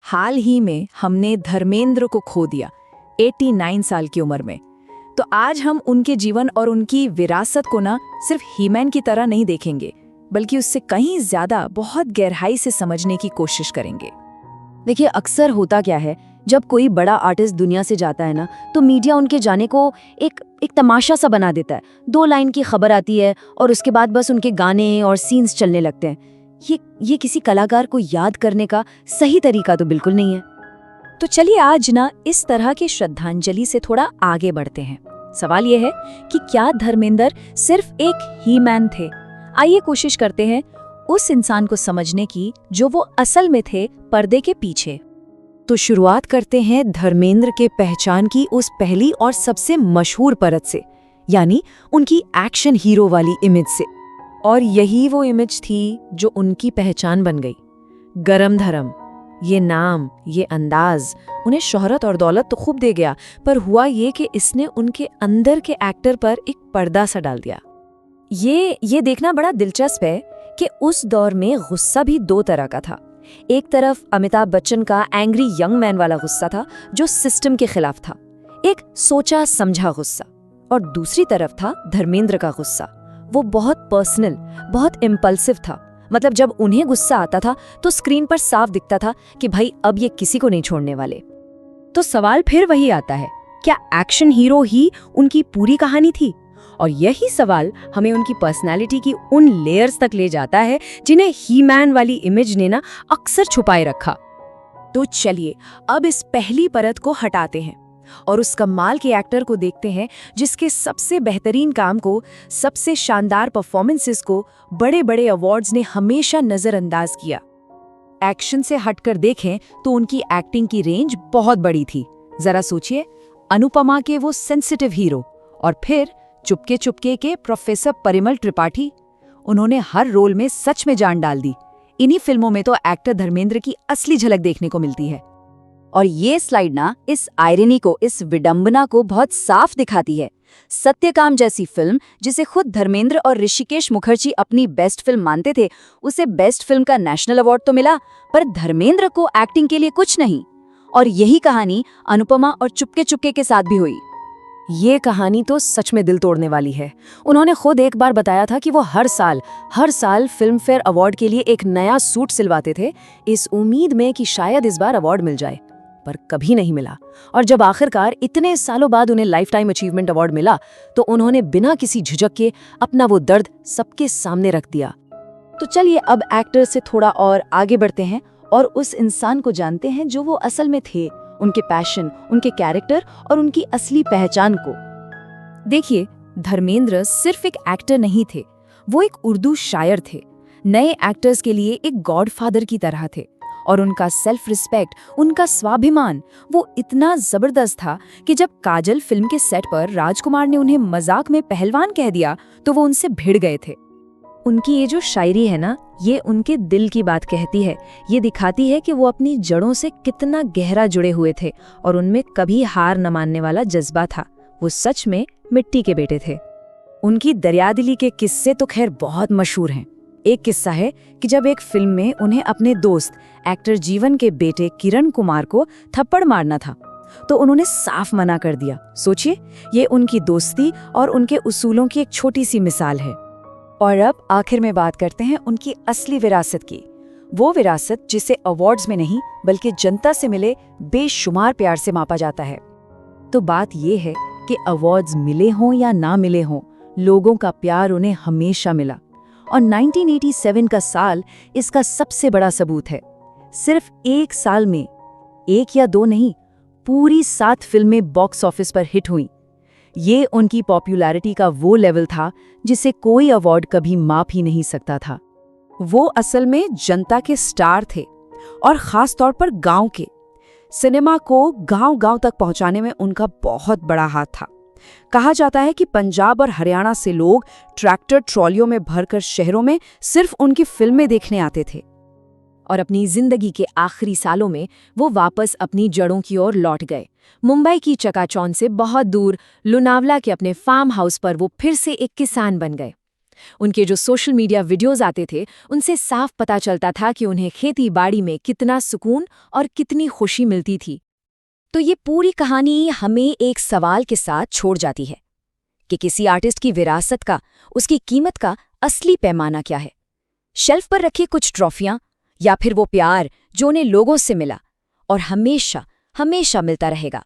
हाल ही में हमने धर्मेंद्र को खो दिया 89 साल की उम्र में। तो आज हम उनके जीवन और उनकी विरासत को ना सिर्फ हीमैन की तरह नहीं देखेंगे, बल्कि उससे कहीं ज्यादा बहुत गहराई से समझने की कोशिश करेंगे। देखिए, अक्सर होता क्या है, जब कोई बड़ा आर्टिस्ट दुनिया से जाता है ना, तो मीडिया उनके जाने को एक तमाशा सा बना देता है। 2 लाइन की खबर आती है और उसके बाद बस उनके गाने और सीन्स चलने लगते हैं। ये किसी कलाकार को याद करने का सही तरीका तो बिल्कुल नहीं है। तो चलिए आज ना इस तरह की श्रद्धांजलि से थोड़ा आगे बढ़ते हैं। सवाल ये है कि क्या धर्मेंद्र सिर्फ एक ही मैन थे? आइए कोशिश करते हैं उस इंसान को समझने की जो वो असल में थे पर्दे के पीछे। तो शुरुआत करते हैं धर्मेंद्र के पहचान की उस पहली और सबसे मशहूर परत से, यानी उनकी एक्शन हीरो वाली इमेज से। और यही वो इमेज थी जो उनकी पहचान बन गई। गरम धर्म, ये नाम, ये अंदाज उन्हें शोहरत और दौलत तो खूब दे गया, पर हुआ ये कि इसने उनके अंदर के एक्टर पर एक पर्दा सा डाल दिया। ये देखना बड़ा दिलचस्प है कि उस दौर में गुस्सा भी 2 तरह का था। एक तरफ अमिताभ बच्चन का एंग्री यंग मैन वाला गुस्सा था जो सिस्टम के खिलाफ था, एक सोचा समझा गुस्सा। और दूसरी तरफ था धर्मेंद्र का गुस्सा। वो बहुत पर्सनल, बहुत इम्पल्सिव था। मतलब जब उन्हें गुस्सा आता था तो स्क्रीन पर साफ दिखता था कि भाई अब ये किसी को नहीं छोड़ने वाले। तो सवाल फिर वही आता है, क्या एक्शन हीरो ही उनकी पूरी कहानी थी? और यही सवाल हमें उनकी पर्सनालिटी की उन लेयर्स तक ले जाता है जिन्हें ही मैन वाली इमेज ने ना अक्सर छुपाए रखा। तो चलिए अब इस पहली परत को हटाते हैं और उस कमाल के एक्टर को देखते हैं जिसके सबसे बेहतरीन काम को, सबसे शानदार परफॉर्मेंसेस को बड़े बड़े अवार्ड्स ने हमेशा नजरअंदाज किया। एक्शन से हटकर देखें तो उनकी एक्टिंग की रेंज बहुत बड़ी थी। जरा सोचिए, अनुपमा के वो सेंसिटिव हीरो, और फिर चुपके चुपके के प्रोफेसर परिमल त्रिपाठी। उन्होंने हर रोल में सच में जान डाल दी। इन्हीं फिल्मों में तो एक्टर धर्मेंद्र की असली झलक देखने को मिलती है। और ये स्लाइड ना इस आयरनी को, इस विडंबना को बहुत साफ दिखाती है। सत्यकाम जैसी फिल्म, जिसे खुद धर्मेंद्र और ऋषिकेश मुखर्जी अपनी बेस्ट फिल्म मानते थे, उसे बेस्ट फिल्म का नेशनल अवार्ड तो मिला, पर धर्मेंद्र को एक्टिंग के लिए कुछ नहीं। और यही कहानी अनुपमा और चुपके चुपके के साथ भी हुई। ये कहानी तो सच में दिल तोड़ने वाली है। उन्होंने खुद एक बार बताया था कि वो हर साल फिल्म फेयर अवार्ड के लिए एक नया सूट सिलवाते थे, इस उम्मीद में कि शायद इस बार अवार्ड मिल जाए, पर कभी नहीं मिला। और जब आखिरकार इतने सालों बाद उन्हें लाइफ टाइम अचीवमेंट अवार्ड मिला, तो उन्होंने बिना किसी झिझक के अपना वो दर्द सबके सामने रख दिया। तो चलिए अब एक्टर से थोड़ा और आगे बढ़ते हैं और उस इंसान को जानते हैं जो वो असल में थे, उनके पैशन, उनके कैरेक्टर और उनकी असली पहचान को। देखिए, धर्मेंद्र सिर्फ एक एक्टर नहीं थे, वो एक उर्दू शायर थे। नए एक्टर्स के लिए एक गॉडफादर की तरह थे। और उनका सेल्फ रिस्पेक्ट, उनका स्वाभिमान, वो इतना जबरदस्त था कि जब काजल फिल्म के सेट पर राजकुमार ने उन्हें मजाक में पहलवान कह दिया तो वो उनसे भिड़ गए थे। उनकी ये जो शायरी है ना, ये उनके दिल की बात कहती है। ये दिखाती है कि वो अपनी जड़ों से कितना गहरा जुड़े हुए थे और उनमें कभी हार न मानने वाला जज्बा था। वो सच में मिट्टी के बेटे थे। उनकी दरियादिली के किस्से तो खैर बहुत मशहूर हैं। एक किस्सा है कि जब एक फिल्म में उन्हें अपने दोस्त एक्टर जीवन के बेटे किरण कुमार को थप्पड़ मारना था, तो उन्होंने साफ मना कर दिया। सोचिए, ये उनकी दोस्ती और उनके उसूलों की एक छोटी सी मिसाल है। और अब आखिर में बात करते हैं उनकी असली विरासत की। वो विरासत जिसे अवार्ड्स में नहीं बल्कि जनता से मिले बेशुमार प्यार से मापा जाता है। तो बात ये है कि अवार्ड्स मिले हों या ना मिले हों, लोगों का प्यार उन्हें हमेशा मिला। और 1987 का साल इसका सबसे बड़ा सबूत है। सिर्फ एक साल में 1 या 2 नहीं, पूरी 7 फिल्में बॉक्स ऑफिस पर हिट हुईं। ये उनकी पॉपुलैरिटी का वो लेवल था जिसे कोई अवार्ड कभी माप ही नहीं सकता था। वो असल में जनता के स्टार थे और खास तौर पर गांव के। सिनेमा को गांव-गांव तक पहुंचाने में उनका बहुत बड़ा हाथ था। कहा जाता है कि पंजाब और हरियाणा से लोग ट्रैक्टर ट्रॉलियों में भरकर शहरों में सिर्फ उनकी फिल्में देखने आते थे। और अपनी जिंदगी के आखिरी सालों में वो वापस अपनी जड़ों की ओर लौट गए। मुंबई की चकाचौंध से बहुत दूर लोनावला के अपने फार्म हाउस पर वो फिर से एक किसान बन गए। उनके जो सोशल मीडिया वीडियोस आते थे उनसे साफ पता चलता था कि उन्हें खेती बाड़ी में कितना सुकून और कितनी खुशी मिलती थी। तो ये पूरी कहानी हमें एक सवाल के साथ छोड़ जाती है कि किसी आर्टिस्ट की विरासत का, उसकी कीमत का असली पैमाना क्या है। शेल्फ पर रखी कुछ ट्रॉफियां या फिर वो प्यार जो उन्हें लोगों से मिला और हमेशा हमेशा मिलता रहेगा।